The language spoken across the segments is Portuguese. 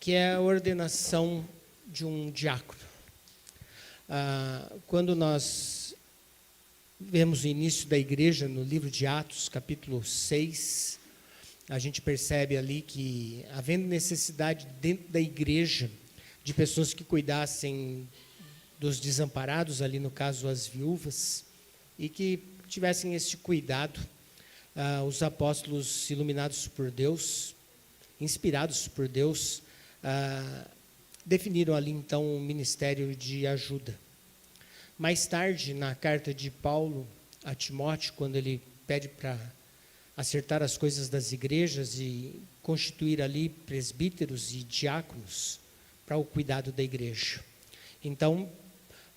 que é a ordenação de um diácono. Quando nós vemos o início da igreja no livro de Atos, capítulo 6, a gente percebe ali que, havendo necessidade dentro da igreja de pessoas que cuidassem dos desamparados, ali no caso as viúvas, e que tivessem esse cuidado, os apóstolos iluminados por Deus, inspirados por Deus, definiram ali então um ministério de ajuda. Mais tarde, na carta de Paulo a Timóteo, quando ele pede para acertar as coisas das igrejas e constituir ali presbíteros e diáconos para o cuidado da igreja. Então,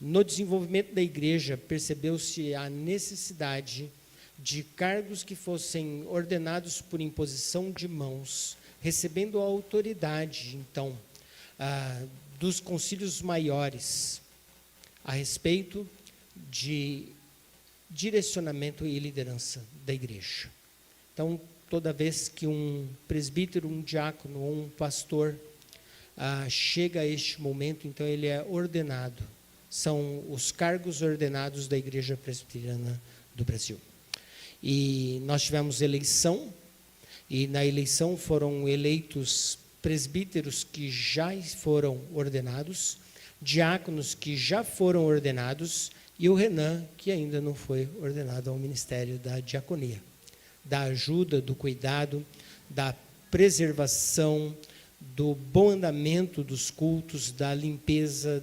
no desenvolvimento da igreja, percebeu-se a necessidade de cargos que fossem ordenados por imposição de mãos, recebendo a autoridade, então, dos concílios maiores, a respeito de direcionamento e liderança da igreja. Então, toda vez que um presbítero, um diácono ou um pastor chega a este momento, então ele é ordenado. São os cargos ordenados da Igreja Presbiteriana do Brasil. E nós tivemos eleição, e na eleição foram eleitos presbíteros que já foram ordenados, diáconos que já foram ordenados, e o Renan, que ainda não foi ordenado ao ministério da diaconia, da ajuda, do cuidado, da preservação, do bom andamento dos cultos, da limpeza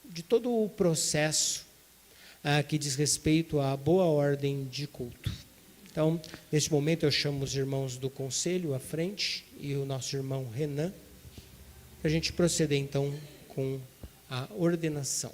de todo o processo que diz respeito à boa ordem de culto. Então, neste momento eu chamo os irmãos do conselho à frente e o nosso irmão Renan, para a gente proceder então com a ordenação.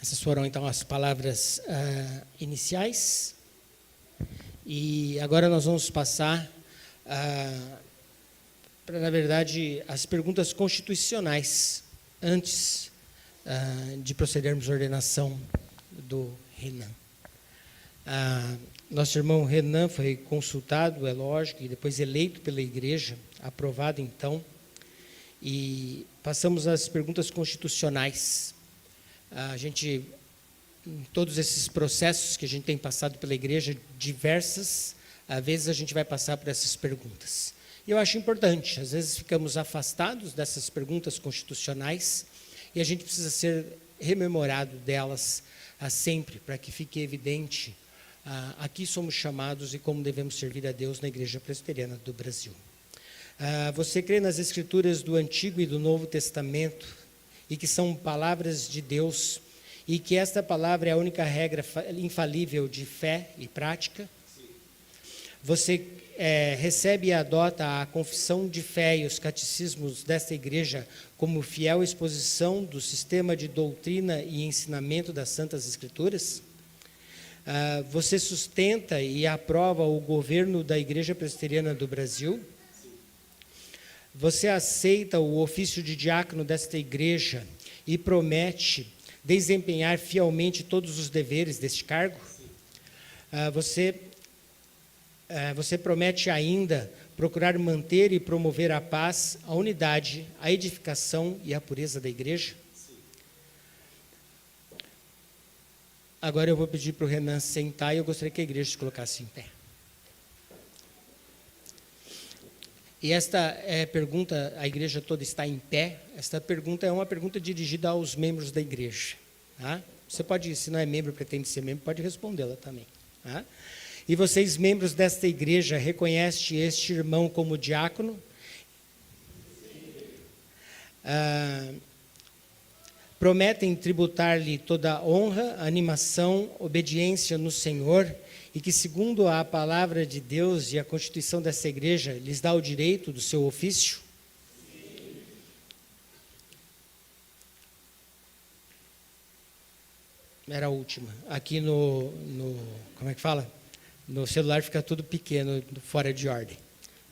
Essas foram, então, as palavras iniciais. E agora nós vamos passar para, na verdade, as perguntas constitucionais, antes de procedermos à ordenação do Renan. Nosso irmão Renan foi consultado, é lógico, e depois eleito pela igreja, aprovado, então. E passamos às perguntas constitucionais. A gente, em todos esses processos que a gente tem passado pela igreja, diversas vezes a gente vai passar por essas perguntas. E eu acho importante, às vezes ficamos afastados dessas perguntas constitucionais e a gente precisa ser rememorado delas sempre, para que fique evidente a que somos chamados e como devemos servir a Deus na Igreja Presbiteriana do Brasil. Você crê nas Escrituras do Antigo e do Novo Testamento, e que são palavras de Deus, e que esta palavra é a única regra infalível de fé e prática? Sim. Você recebe e adota a confissão de fé e os catecismos desta igreja como fiel exposição do sistema de doutrina e ensinamento das Santas Escrituras? Você sustenta e aprova o governo da Igreja Presbiteriana do Brasil? Você aceita o ofício de diácono desta igreja e promete desempenhar fielmente todos os deveres deste cargo? Você promete ainda procurar manter e promover a paz, a unidade, a edificação e a pureza da igreja? Sim. Agora eu vou pedir para o Renan sentar e eu gostaria que a igreja se colocasse em pé. E esta pergunta, a igreja toda está em pé. Esta pergunta é uma pergunta dirigida aos membros da igreja. Tá? Você pode, se não é membro, pretende ser membro, pode respondê-la também. Tá? E vocês, membros desta igreja, reconhecem este irmão como diácono? Prometem tributar-lhe toda honra, animação, obediência no Senhor, e que, segundo a palavra de Deus e a constituição dessa igreja, lhes dá o direito do seu ofício? Sim. Era a última. Aqui como é que fala? No celular fica tudo pequeno, fora de ordem,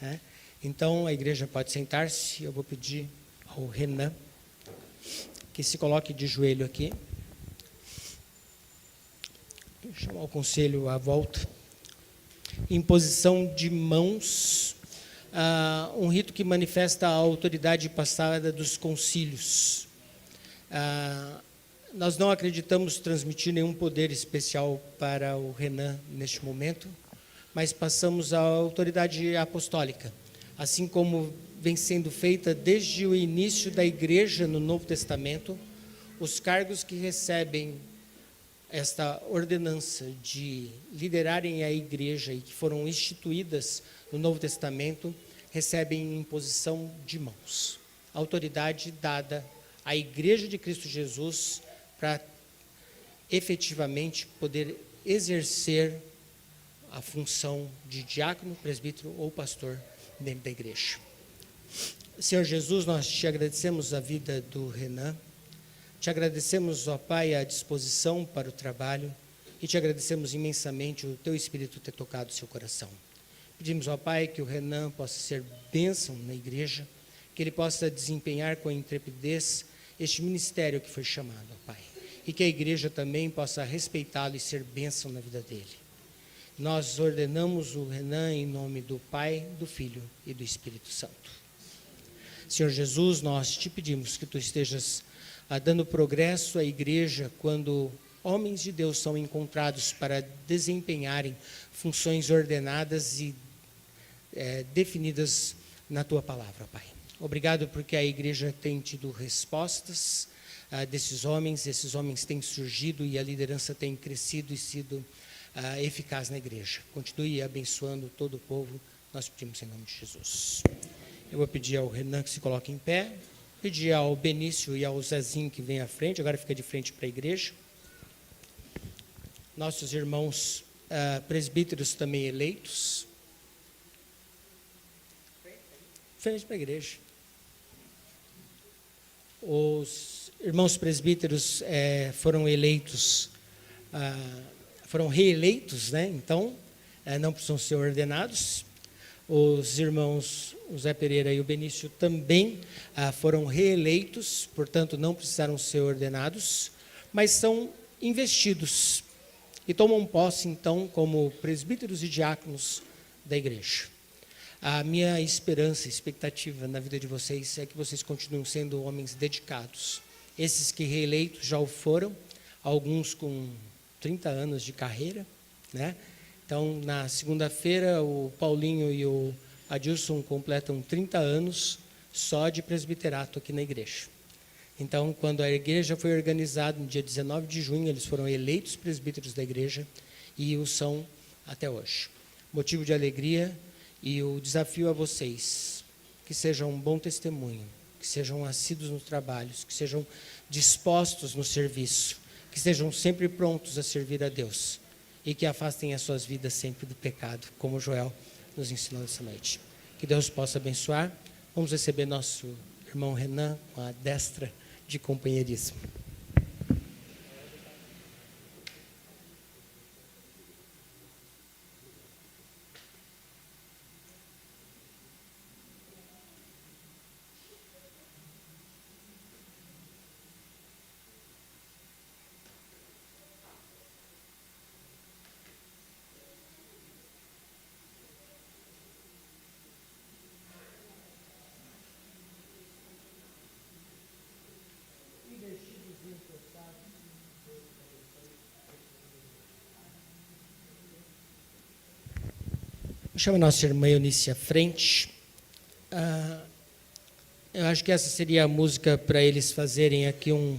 né? Então, a igreja pode sentar-se. Eu vou pedir ao Renan que se coloque de joelho aqui. Vou chamar o conselho à volta. Imposição de mãos, um rito que manifesta a autoridade passada dos concílios. Nós não acreditamos transmitir nenhum poder especial para o Renan neste momento, mas passamos a autoridade apostólica, assim como vem sendo feita desde o início da igreja no Novo Testamento. Os cargos que recebem esta ordenança de liderarem a igreja e que foram instituídas no Novo Testamento recebem imposição de mãos, autoridade dada à igreja de Cristo Jesus para efetivamente poder exercer a função de diácono, presbítero ou pastor dentro da igreja. Senhor Jesus, nós te agradecemos a vida do Renan, te agradecemos, ó Pai, a disposição para o trabalho e te agradecemos imensamente o teu Espírito ter tocado o seu coração. Pedimos, ó Pai, que o Renan possa ser bênção na igreja, que ele possa desempenhar com intrepidez este ministério que foi chamado, ó Pai, e que a igreja também possa respeitá-lo e ser bênção na vida dele. Nós ordenamos o Renan em nome do Pai, do Filho e do Espírito Santo. Senhor Jesus, nós te pedimos que tu estejas dando progresso à igreja quando homens de Deus são encontrados para desempenharem funções ordenadas e definidas na tua palavra, Pai. Obrigado porque a igreja tem tido respostas desses homens, esses homens têm surgido e a liderança tem crescido e sido eficaz na igreja. Continue abençoando todo o povo, nós pedimos em nome de Jesus. Eu vou pedir ao Renan que se coloque em pé, pedir ao Benício e ao Zezinho que vem à frente, agora fica de frente para a igreja. Nossos irmãos presbíteros também eleitos. Frente para a igreja. Os irmãos presbíteros foram eleitos, foram reeleitos, né? Então, não precisam ser ordenados. Os irmãos, o Zé Pereira e o Benício também foram reeleitos, portanto, não precisaram ser ordenados, mas são investidos e tomam posse, então, como presbíteros e diáconos da igreja. A minha esperança, expectativa na vida de vocês é que vocês continuem sendo homens dedicados. Esses que reeleitos já o foram, alguns com 30 anos de carreira, né? Então, na segunda-feira, o Paulinho e o Adilson completam 30 anos só de presbiterato aqui na igreja. Então, quando a igreja foi organizada, no dia 19 de junho, eles foram eleitos presbíteros da igreja e o são até hoje. Motivo de alegria. E o desafio a vocês, que sejam um bom testemunho, que sejam assíduos nos trabalhos, que sejam dispostos no serviço, que estejam sempre prontos a servir a Deus e que afastem as suas vidas sempre do pecado, como Joel nos ensinou essa noite. Que Deus possa abençoar. Vamos receber nosso irmão Renan com a destra de companheirismo. Chama a nossa irmã Eunice à frente. Eu acho que essa seria a música para eles fazerem aqui um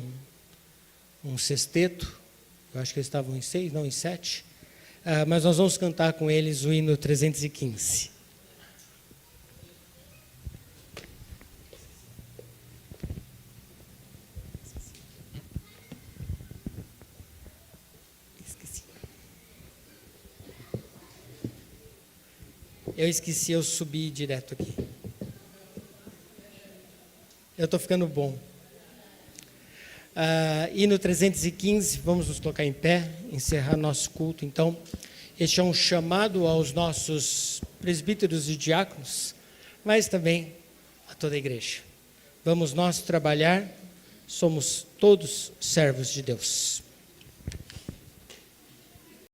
sexteto. Eu acho que eles estavam em 6, não, em 7. Mas nós vamos cantar com eles o hino 315. Eu esqueci, eu subi direto aqui. Eu estou ficando bom. E no 315, vamos nos colocar em pé, encerrar nosso culto. Então, este é um chamado aos nossos presbíteros e diáconos, mas também a toda a igreja. Vamos nós trabalhar, somos todos servos de Deus.